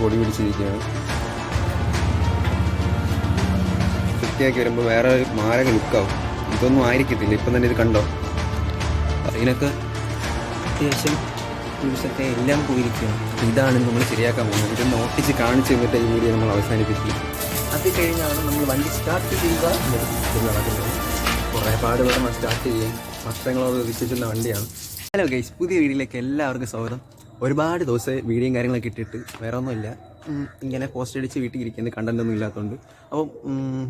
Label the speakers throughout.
Speaker 1: പൊടി പിടിച്ചിരിക്കുകയാണ്. വൃത്തിയാക്കി വരുമ്പോൾ വേറെ ഒരു മാരക ലുക്കാവും. ഇതൊന്നും ആയിരിക്കത്തില്ല. ഇപ്പം തന്നെ ഇത് കണ്ടോ, അതിനൊക്കെ അത്യാവശ്യം യൂസൊക്കെ എല്ലാം പോയിരിക്കുകയാണ്. അപ്പോൾ ഇതാണ് നമ്മൾ ശരിയാക്കാൻ പോകുന്നത്. ഇതൊന്ന് ഓട്ടിച്ച് കാണിച്ച് തന്നിട്ട് ഈ വീഡിയോ നമ്മൾ അവസാനിപ്പിക്കും. അത് കഴിഞ്ഞാണ് നമ്മൾ വണ്ടി സ്റ്റാർട്ട് ചെയ്യുക നടക്കുന്നത്. കുറേ പാടുപെടണം സ്റ്റാർട്ട് ചെയ്യാൻ. വർഷങ്ങളോട് വിശ്വസിക്കുന്ന വണ്ടിയാണ്. ഹലോ ഗൈസ്, പുതിയ വീഡിയോയിലേക്ക് എല്ലാവർക്കും സ്വാഗതം. ഒരുപാട് ദിവസം വീഡിയോയും കാര്യങ്ങളൊക്കെ ഇട്ടിട്ട് വേറെ ഒന്നുമില്ല, ഇങ്ങനെ പോസ്റ്റ് അടിച്ച് വീട്ടിൽ ഇരിക്കുന്നത് കണ്ടൻറ്റൊന്നും ഇല്ലാത്തതുകൊണ്ട്. അപ്പം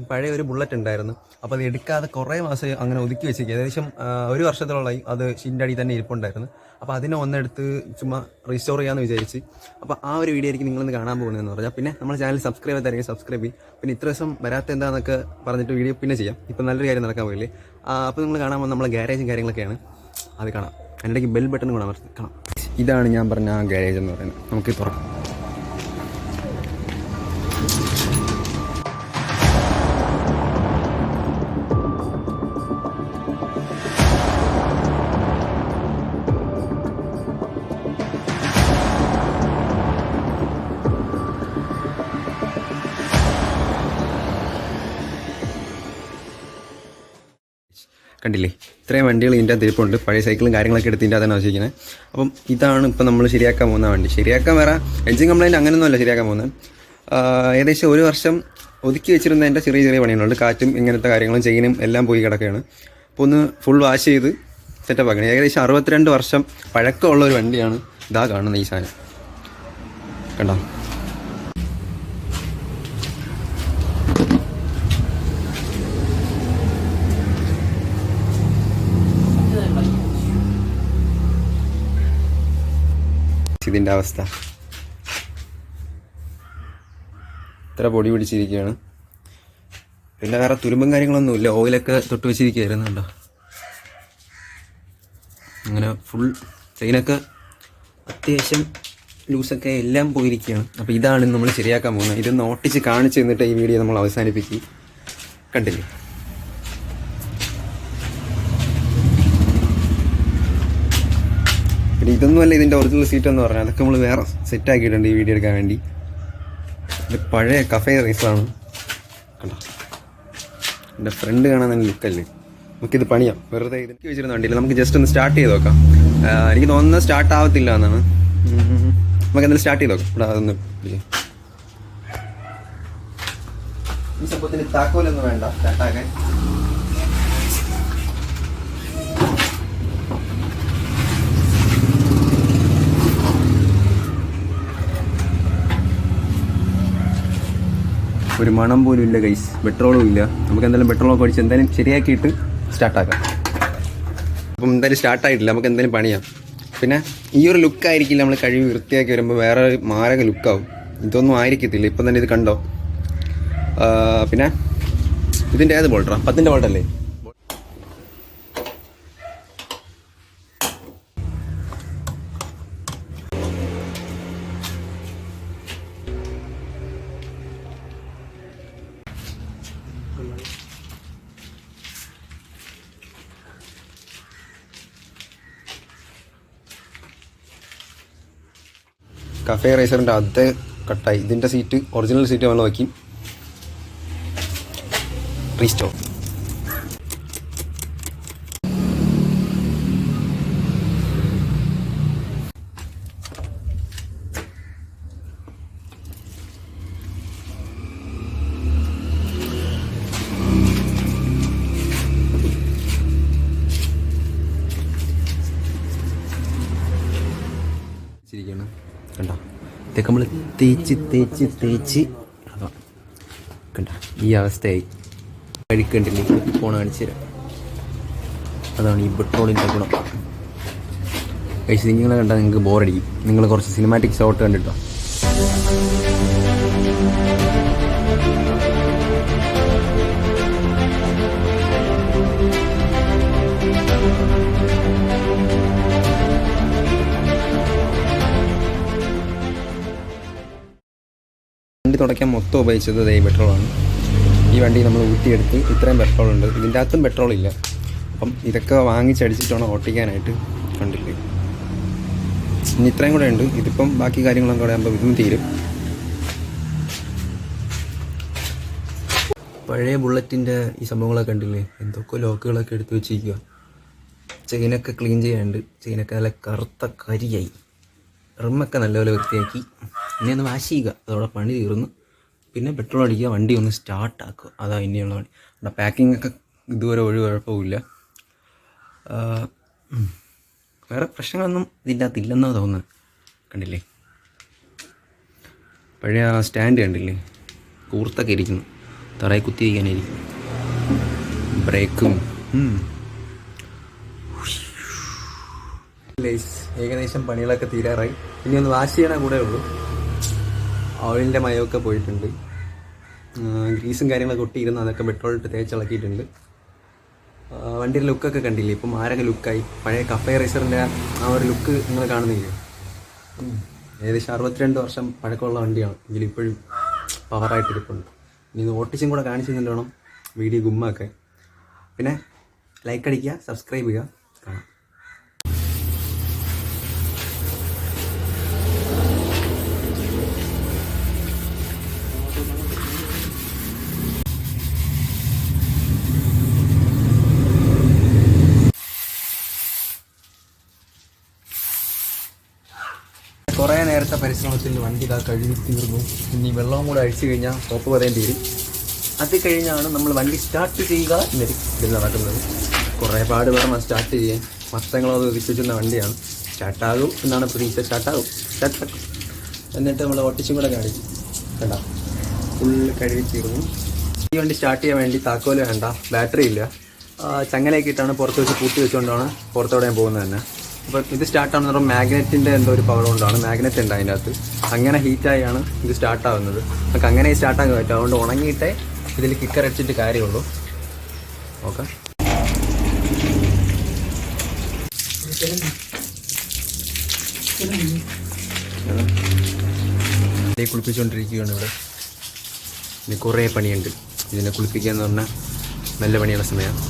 Speaker 1: പഴയ ഒരു ബുള്ളറ്റ് ഉണ്ടായിരുന്നു. അപ്പോൾ അത് എടുക്കാതെ കുറേ മാസം അങ്ങനെ ഒതുക്കി വെച്ചിരിക്കുക. ഏകദേശം ഒരു വർഷത്തോളമായി അത് ഷിൻ്റെ അടി തന്നെ ഇരിപ്പുണ്ടായിരുന്നു. അപ്പോൾ അതിനെ ഒന്നെടുത്ത് ചുമ്മാ റീസ്റ്റോർ ചെയ്യാമെന്ന് വിചാരിച്ച്. അപ്പോൾ ആ ഒരു വീഡിയോ ആയിരിക്കും നിങ്ങളിന്ന് കാണാൻ പോകുന്നതെന്ന് പറഞ്ഞാൽ. പിന്നെ നമ്മുടെ ചാനൽ സബ്സ്ക്രൈബ് ചെയ്തായിരിക്കും സബ്സ്ക്രൈബ് ചെയ്യും. പിന്നെ ഇത്ര ദിവസം വരാത്ത എന്താണെന്നൊക്കെ പറഞ്ഞിട്ട് വീഡിയോ പിന്നെ ചെയ്യാം. ഇപ്പം നല്ലൊരു കാര്യം നടക്കാൻ പോയില്ലേ. അപ്പോൾ നിങ്ങൾ കാണാൻ പോകുന്ന നമ്മളെ ഗാരേജും കാര്യങ്ങളൊക്കെയാണ്. അത് കാണാം. അതിനിടയ്ക്ക് ബെൽ ബട്ടൺ കൂടെ കാണാം. ഇതാണ് ഞാൻ പറഞ്ഞ ആ ഗാരേജ് എന്ന് പറയുന്നത്. നമുക്ക് തുറക്കാം. കണ്ടില്ലേ, ഇത്രയും വണ്ടികൾ ഇതിൻ്റെ അകത്ത് ഇരിപ്പുണ്ട്. പഴയ സൈക്കിളും കാര്യങ്ങളൊക്കെ എടുത്ത് ഇതിൻ്റെ അകത്താണ് വെച്ചിരിക്കുന്നത്. അപ്പം ഇതാണ് ഇപ്പം നമ്മൾ ശരിയാക്കാൻ പോകുന്ന വണ്ടി. ശരിയാക്കാൻ വേറെ എൻജിൻ കംപ്ലയിൻറ്റ് അങ്ങനെയൊന്നുമല്ല ശരിയാക്കാൻ പോകുന്നത്. ഏകദേശം ഒരു വർഷം ഒതുക്കി വെച്ചിരുന്നതിൻ്റെ ചെറിയ ചെറിയ പണികളുണ്ട്. കാറ്റും ഇങ്ങനത്തെ കാര്യങ്ങളും ചെയിനും എല്ലാം പോയി കിടക്കുകയാണ്. അപ്പോൾ ഒന്ന് ഫുൾ വാഷ് ചെയ്ത് സെറ്റപ്പ് ആക്കണം. ഏകദേശം 62 വർഷം പഴക്കമുള്ള ഒരു വണ്ടിയാണ് ഇതാ കാണുന്നത്. ഈ സാധനം കണ്ടോ. ഇതിൻ്റെ അവസ്ഥ ഇത്ര പൊടി പിടിച്ചിരിക്കുകയാണ്. പിന്നെ വേറെ തുരുമ്പും കാര്യങ്ങളൊന്നുമില്ല. ഓയിലൊക്കെ തൊട്ട് വെച്ചിരിക്കുകയായിരുന്നു കേട്ടോ. അങ്ങനെ ഫുൾ ചെയിനൊക്കെ അത്യാവശ്യം ലൂസൊക്കെ എല്ലാം പോയിരിക്കുകയാണ്. അപ്പോൾ ഇതാണ് നമ്മൾ ശരിയാക്കാൻ പോകുന്നത്. ഇതൊന്ന് ഓട്ടിച്ച് കാണിച്ച് തന്നിട്ട് ഈ വീഡിയോ നമ്മൾ അവസാനിപ്പിക്കും. കണ്ടില്ലേ, പിന്നെ ഇതൊന്നുമല്ല ഇതിൻ്റെ ഒറിജിനൽ സീറ്റ് എന്ന് പറഞ്ഞാൽ. അതൊക്കെ നമ്മൾ വേറെ സെറ്റാക്കിയിട്ടുണ്ട് ഈ വീഡിയോ എടുക്കാൻ വേണ്ടി. ഇത് പഴയ കഫേ റേസാണ് കണ്ടോ. എൻ്റെ ഫ്രണ്ട് കാണാൻ തന്നെ ലുക്കല്ലേ. നമുക്കിത് പണിയാം. വെറുതെ ഇതിലേക്ക് വെച്ചിരുന്ന വണ്ടിയില്ല. നമുക്ക് ജസ്റ്റ് ഒന്ന് സ്റ്റാർട്ട് ചെയ്ത് നോക്കാം. എനിക്ക് തോന്നുന്നത് സ്റ്റാർട്ട് ആവത്തില്ല എന്നാണ്. നമുക്ക് എന്തായാലും സ്റ്റാർട്ട് ചെയ്ത് നോക്കാം. ഇവിടെ അതൊന്ന് ഈ സംഭവത്തിന് താക്കോലൊന്നും വേണ്ട സ്റ്റാർട്ടാക്കാൻ. ഒരു മണം പോലും ഇല്ല ഗൈസ്. പെട്രോളും ഇല്ല. നമുക്ക് എന്തായാലും പെട്രോളൊക്കെ അടിച്ച് എന്തായാലും ശരിയാക്കിയിട്ട് സ്റ്റാർട്ടാക്കാം. അപ്പം എന്തായാലും സ്റ്റാർട്ടായിട്ടില്ല. നമുക്ക് എന്തായാലും പണിയാം. പിന്നെ ഈ ഒരു ലുക്കായിരിക്കില്ല നമ്മൾ കഴുകി വൃത്തിയാക്കി വരുമ്പോൾ വേറെ മാരക ലുക്കാവും. ഇതൊന്നും ആയിരിക്കത്തില്ല. ഇപ്പം തന്നെ ഇത് കണ്ടോ. പിന്നെ ഇതിൻ്റെ ഏത് ബോൾട്ടാ? 10-ൻ്റെ ബോൾട്ടല്ലേ? കഫേ റേസറിൻ്റെ അതേ കട്ടായി. ഇതിൻ്റെ സീറ്റ് ഒറിജിനൽ സീറ്റ് നമ്മൾ വയ്ക്കും. റീസ്റ്റോർ. കണ്ടോ, ഇതൊക്കെ നമ്മൾ തേച്ച് കണ്ട ഈ അവസ്ഥയായി. കഴിക്കണ്ടില്ലേ, ഫോൺ കാണിച്ചു തരാം. അതാണ് ഈ പെട്രോളിൻ്റെ ഗുണം. കഴിച്ച് നിങ്ങളെ കണ്ടാൽ നിങ്ങൾക്ക് ബോറടിക്കും. നിങ്ങൾ കുറച്ച് സിനിമാറ്റിക് ഷോട്ട് കണ്ടിട്ടോ. വണ്ടി തുടയ്ക്കാൻ മൊത്തം ഉപയോഗിച്ചത് ഈ പെട്രോളാണ്. ഈ വണ്ടി നമ്മൾ ഊറ്റിയെടുത്ത് ഇത്രയും പെട്രോളുണ്ട്. ഇതിൻ്റെ അകത്തും പെട്രോളില്ല. അപ്പം ഇതൊക്കെ വാങ്ങിച്ചടിച്ചിട്ട് വേണം ഓട്ടിക്കാനായിട്ട്. കണ്ടില്ലേ, ഇനി ഇത്രയും കൂടെ ഉണ്ട്. ഇതിപ്പം ബാക്കി കാര്യങ്ങളൊക്കെ കൂടെ ആകുമ്പോൾ ഇതും തീരും. പഴയ ബുള്ളറ്റിൻ്റെ ഈ സംഭവങ്ങളൊക്കെ കണ്ടില്ലേ, എന്തൊക്കെ ലോക്കുകളൊക്കെ എടുത്ത് വെച്ചിരിക്കുക. ചെയിനൊക്കെ ക്ലീൻ ചെയ്യാനുണ്ട്. ചെയിനൊക്കെ നല്ല കറുത്ത കരിയായി. റിമ്മൊക്കെ നല്ലപോലെ വൃത്തിയാക്കി. ഇനി ഒന്ന് വാഷ് ചെയ്യുക, അതോടെ പണി തീർന്നു. പിന്നെ പെട്രോൾ അടിക്കുക, വണ്ടി ഒന്ന് സ്റ്റാർട്ടാക്കുക. അതാ ഇനിയുള്ള പണി. അവിടെ പാക്കിംഗ് ഒക്കെ ഇതുവരെ ഒരു കുഴപ്പമില്ല. വേറെ പ്രശ്നങ്ങളൊന്നും ഇതില്ലാത്തില്ലെന്നാ തോന്നുന്നത്. കണ്ടില്ലേ, പഴയ സ്റ്റാൻഡ് കണ്ടില്ലേ, കൂർത്തൊക്കെ ഇരിക്കുന്നു. തറയിൽ കുത്തി വയ്ക്കാനായിരിക്കും. ബ്രേക്കും ഏകദേശം പണികളൊക്കെ തീരാറായി. ഇനി ഒന്ന് വാഷ് ചെയ്യണ കൂടെ ഉള്ളൂ. ഓയിലിൻ്റെ മയമൊക്കെ പോയിട്ടുണ്ട്. ഗ്രീസും കാര്യങ്ങളൊക്കെ ഒട്ടിയിരുന്നു. അതൊക്കെ പെട്രോളിട്ട് തേച്ചിളക്കിയിട്ടുണ്ട്. വണ്ടിയുടെ ലുക്കൊക്കെ കണ്ടില്ലേ, ഇപ്പം ആരൊക്കെ ലുക്കായി. പഴയ കഫേ റേസറിൻ്റെ ആ ഒരു ലുക്ക് നിങ്ങൾ കാണുന്നില്ലേ. ഏകദേശം 62 വർഷം പഴക്കമുള്ള വണ്ടിയാണ്. ഇതിലിപ്പോഴും പവറായിട്ടിരിപ്പുണ്ട്. ഇനി ഇത് ഓട്ടിച്ചും കൂടെ കാണിച്ചു വേണം വീഡിയോ ഗുമ്മാക്കാൻ. പിന്നെ ലൈക്ക് അടിക്കുക, സബ്സ്ക്രൈബ് ചെയ്യുക. കാണാം. കുറേ നേരത്തെ പരിശ്രമത്തിൽ വണ്ടി ഇതാ കഴുകി തീർന്നു. ഇനി വെള്ളവും കൂടെ അഴിച്ചു കഴിഞ്ഞാൽ സോപ്പ് പറയാൻ തീരും. അത് കഴിഞ്ഞാണ് നമ്മൾ വണ്ടി സ്റ്റാർട്ട് ചെയ്യുക എന്നൊരു ഇതിൽ നടക്കുന്നത്. കുറേ പാട് വേണം സ്റ്റാർട്ട് ചെയ്യാൻ. വർഷങ്ങളത് വിശ്വസിക്കുന്ന വണ്ടിയാണ്. സ്റ്റാർട്ടാകും എന്നാണ് പ്രതീക്ഷ. സ്റ്റാർട്ടാക്കും. എന്നിട്ട് നമ്മൾ ഒട്ടിച്ചും കൂടെ കാണിക്കും. വേണ്ട, ഫുള്ള് കഴുകി തീർന്നു. ഈ വണ്ടി സ്റ്റാർട്ട് ചെയ്യാൻ വേണ്ടി താക്കോല് വേണ്ട, ബാറ്ററി ഇല്ല. ചങ്ങലയൊക്കെ ഇട്ടാണ് പുറത്ത് വെച്ച് പൂട്ടി വെച്ചുകൊണ്ടാണ് പുറത്തോടെ ഞാൻ പോകുന്നത് തന്നെ. അപ്പോൾ ഇത് സ്റ്റാർട്ടാണെന്ന് പറയുമ്പോൾ മാഗ്നറ്റിൻ്റെ എന്തോ ഒരു പവർ കൊണ്ടാണ്. മാഗ്നറ്റ് ഉണ്ട് അതിൻ്റെ അകത്ത്. അങ്ങനെ ഹീറ്റായാണ് ഇത് സ്റ്റാർട്ടാകുന്നത്. നമുക്ക് അങ്ങനെ സ്റ്റാർട്ടാക്കാൻ പറ്റും. അതുകൊണ്ട് ഉണങ്ങിയിട്ടേ ഇതിൽ കിക്കർ അടിച്ചിട്ട് കാര്യമുള്ളൂ. ഓക്കെ, ഇതിനെ കുളിപ്പിച്ചുകൊണ്ടിരിക്കുകയാണ് ഇവിടെ. ഇനി കുറേ പണിയുണ്ട്. ഇതിനെ കുളിപ്പിക്കുക എന്ന് പറഞ്ഞാൽ നല്ല പണിയുള്ള സമയമാണ്.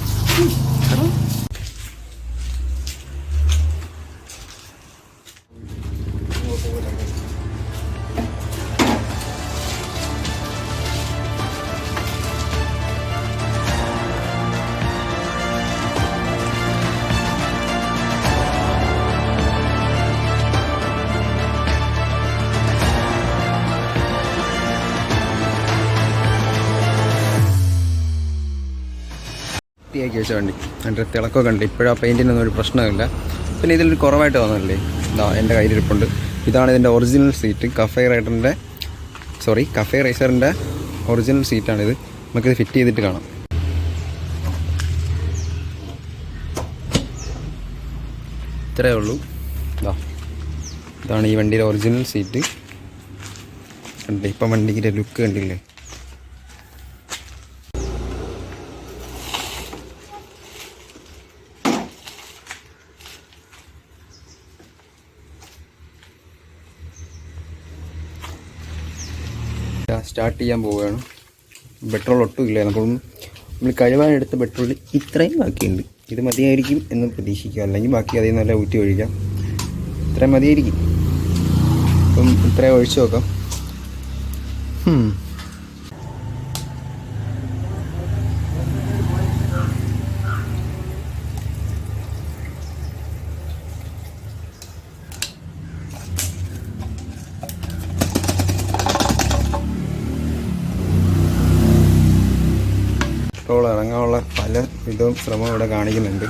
Speaker 1: വൃത്തിയാക്കി വെച്ച വണ്ടി. അതിൻ്റെ തിളക്കമൊക്കെ ഉണ്ട്. ഇപ്പോഴും ആ പെയിൻറ്റിനൊന്നും ഒരു പ്രശ്നമില്ല. പിന്നെ ഇതിലൊരു കുറവായിട്ട് തോന്നുന്നില്ലേ, ഇതാ എൻ്റെ കയ്യിലിരിപ്പുണ്ട്. ഇതാണ് ഇതിൻ്റെ ഒറിജിനൽ സീറ്റ്. കഫേ റേസറിൻ്റെ ഒറിജിനൽ സീറ്റാണിത്. നമുക്കിത് ഫിറ്റ് ചെയ്തിട്ട് കാണാം. ഇത്രയേ ഉള്ളൂ. ഇതാണ് ഈ വണ്ടിയുടെ ഒറിജിനൽ സീറ്റ്. കണ്ടില്ലേ, ഇപ്പം വണ്ടിയുടെ ലുക്ക് കണ്ടില്ലേ. സ്റ്റാർട്ട് ചെയ്യാൻ പോവുകയാണ്. പെട്രോൾ ഒട്ടും ഇല്ല. നമ്മൾ കഴുകാനെടുത്ത പെട്രോൾ ഇത്രയും ബാക്കിയുണ്ട്. ഇത് മതിയായിരിക്കും എന്ന് പ്രതീക്ഷിക്കുക. അല്ലെങ്കിൽ ബാക്കി അതിൽ നല്ല ഊറ്റി ഒഴിക്കാം. ഇത്രയും മതിയായിരിക്കും. അപ്പം ഇത്രയും ഒഴിച്ചു നോക്കാം. പെട്രോൾ ഇറങ്ങാനുള്ള പല വിധവും ശ്രമം ഇവിടെ കാണിക്കുന്നുണ്ട്.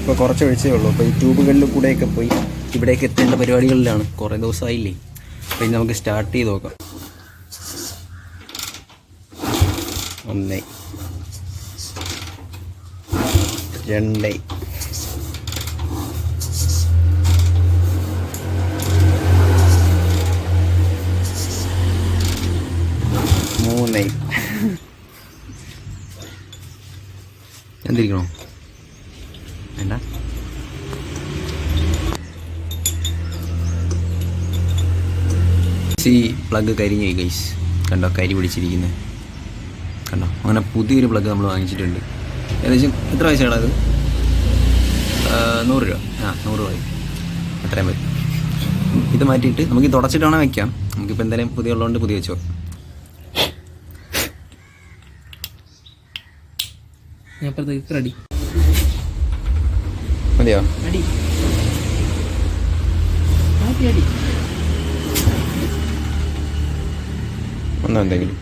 Speaker 1: ഇപ്പോൾ കുറച്ച് ഒഴിച്ചേ ഉള്ളൂ. അപ്പോൾ ഈ ട്യൂബുകളിൽ കൂടെയൊക്കെ പോയി ഇവിടേക്ക് എത്തേണ്ട പരിപാടികളിലാണ്. കുറേ ദിവസമായില്ലേ. അപ്പോൾ ഇനി നമുക്ക് സ്റ്റാർട്ട് ചെയ്ത് നോക്കാം. 1 2 3 എന്തിരിക്കണോ വേണ്ട. പ്ലഗ് കരിഞ്ഞു ഗൈസ്. കണ്ടോ, കരി പിടിച്ചിരിക്കുന്നത് കണ്ടോ. അങ്ങനെ പുതിയൊരു പ്ലഗ് നമ്മൾ വാങ്ങിച്ചിട്ടുണ്ട്. ഏകദേശം എത്ര പൈസയാണ് അത്? 100 രൂപ. 100 രൂപ അത്രയും മതി. ഇത് മാറ്റിയിട്ട് നമുക്ക് തുടച്ചിട്ട് വേണം വയ്ക്കാം. നമുക്കിപ്പോൾ എന്തായാലും പുതിയ ഉള്ളതുകൊണ്ട് പുതിയ വെച്ചോ.
Speaker 2: ഞാൻ അപ്പുറത്തേക്ക് റെഡി
Speaker 1: മതിയോ?
Speaker 2: അടി അടി
Speaker 1: ഒന്നോ എന്തെങ്കിലും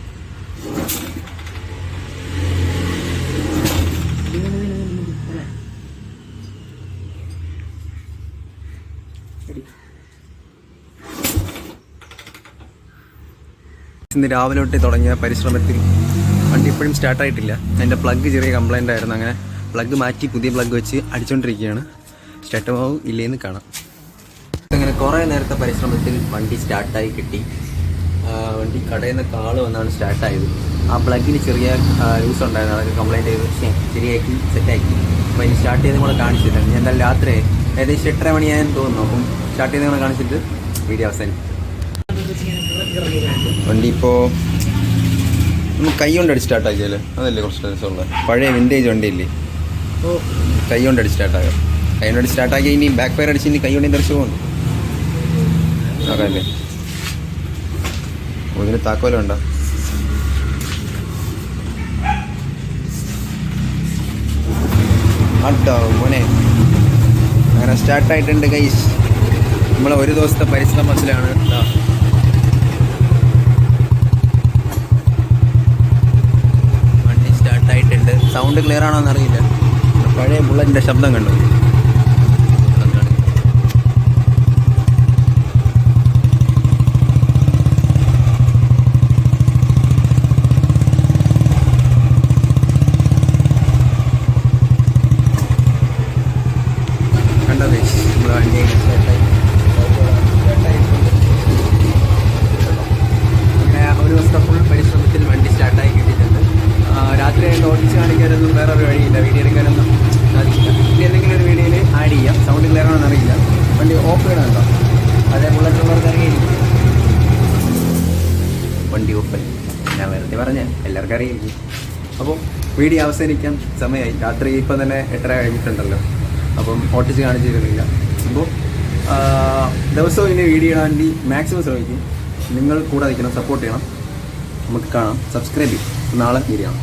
Speaker 1: ഇന്ന് രാവിലെ തൊട്ട് തുടങ്ങിയ പരിശ്രമത്തിൽ വണ്ടി ഇപ്പോഴും സ്റ്റാർട്ടായിട്ടില്ല. അതിൻ്റെ പ്ലഗ് ചെറിയ കംപ്ലൈൻ്റ് ആയിരുന്നു. അങ്ങനെ പ്ലഗ് മാറ്റി പുതിയ പ്ലഗ് വെച്ച് അടിച്ചുകൊണ്ടിരിക്കുകയാണ്. സ്റ്റാർട്ടാവും ഇല്ലേന്ന് കാണാം. അങ്ങനെ കുറേ നേരത്തെ പരിശ്രമത്തിൽ വണ്ടി സ്റ്റാർട്ടായി കിട്ടി. വണ്ടി കടയിൽ നിന്ന് കാള് വന്നാണ് സ്റ്റാർട്ടായത്. ആ പ്ലഗിന് ചെറിയ ലൂസ് ഉണ്ടായിരുന്നു. അതൊക്കെ കംപ്ലൈൻറ്റ് ചെയ്ത് ശരിയാക്കി സെറ്റാക്കി. അപ്പോൾ ഇനി സ്റ്റാർട്ട് ചെയ്തും കൂടെ കാണിച്ചിട്ട് ഞാൻ എന്തായാലും രാത്രി ഏകദേശം 8:30 മണിയായെന്ന് തോന്നുന്നു. അപ്പം സ്റ്റാർട്ട് ചെയ്തും കൂടെ കാണിച്ചിട്ട് വീഡിയോ അവസാനിക്കും. വണ്ടി ഇപ്പോൾ നമുക്ക് കൈ കൊണ്ട് അടിച്ച് സ്റ്റാർട്ടാക്കിയാലോ? അതല്ലേ കുറച്ച് ദിവസമുള്ളത്. പഴയ വിൻറ്റേജ് വണ്ടിയില്ലേ, കൈ കൊണ്ട് അടിച്ച് സ്റ്റാർട്ടാക്കാം. കൈ കൊണ്ട് അടിച്ച് സ്റ്റാർട്ടാക്കി ഇനി ബാക്ക് ഫയർ അടിച്ച് ഇനി കൈ കൊണ്ട് തെറിച്ച് പോകുന്നു. നോക്കാമല്ലേ? ഇതിന് താക്കോലം ഉണ്ടോ? അട്ടോ മോനെ, അങ്ങനെ സ്റ്റാർട്ടായിട്ടുണ്ട് ഗൈസ്. നമ്മളെ ഒരു ദിവസത്തെ പരിശ്രമത്തിലാണ്. വണ്ടി സ്റ്റാർട്ടായിട്ടുണ്ട്. സൗണ്ട് ക്ലിയർ ആണോ എന്നറിയില്ല. പഴയ ബുള്ളറ്റിൻ്റെ ശബ്ദം കണ്ടു. കണ്ടോ ഗൈസ്, നമ്മുടെ വണ്ടി സ്റ്റാർട്ടായി. അങ്ങനെ ഒരു ദിവസത്തെ ഫുൾ പരിശ്രമത്തിൽ വണ്ടി സ്റ്റാർട്ടായി കിട്ടിയിട്ടുണ്ട്. രാത്രി ആയിട്ട് ഓടിച്ച് കാണിക്കാനൊന്നും വേറൊരു വഴിയില്ല, വീഡിയോ എടുക്കാനൊന്നും സാധിക്കില്ല. ഇനി എന്തെങ്കിലും ഒരു വീഡിയോയിൽ ആഡ് ചെയ്യാം. സൗണ്ട് ക്ലിയർ ആണെന്ന് അറിയില്ല. വണ്ടി ഓഫ് ചെയ്യണമല്ലോ, അതേ ബുള്ളറ്റുള്ളവർക്ക് അറിയായിരിക്കും. വണ്ടി ഓഫ്, ഞാൻ വെറുതെ പറഞ്ഞ എല്ലാവർക്കും അറിയായിരിക്കും. അപ്പോൾ വീഡിയോ അവസാനിക്കാൻ സമയമായി. രാത്രി ഇപ്പം തന്നെ 8:30 കഴിഞ്ഞിട്ടുണ്ടല്ലോ. അപ്പം ഓട്ടിച്ച് കാണിച്ചിരുന്നില്ല. അപ്പോൾ ദിവസവും ഇനി വീഡിയോ ഇടാൻ വേണ്ടി മാക്സിമം ശ്രമിക്കും. നിങ്ങൾ കൂടെ നിൽക്കണം, സപ്പോർട്ട് ചെയ്യണം. നമുക്ക് കാണാം. സബ്സ്ക്രൈബ് ചെയ്യും. നാളെ വീഡിയോ ആണ്.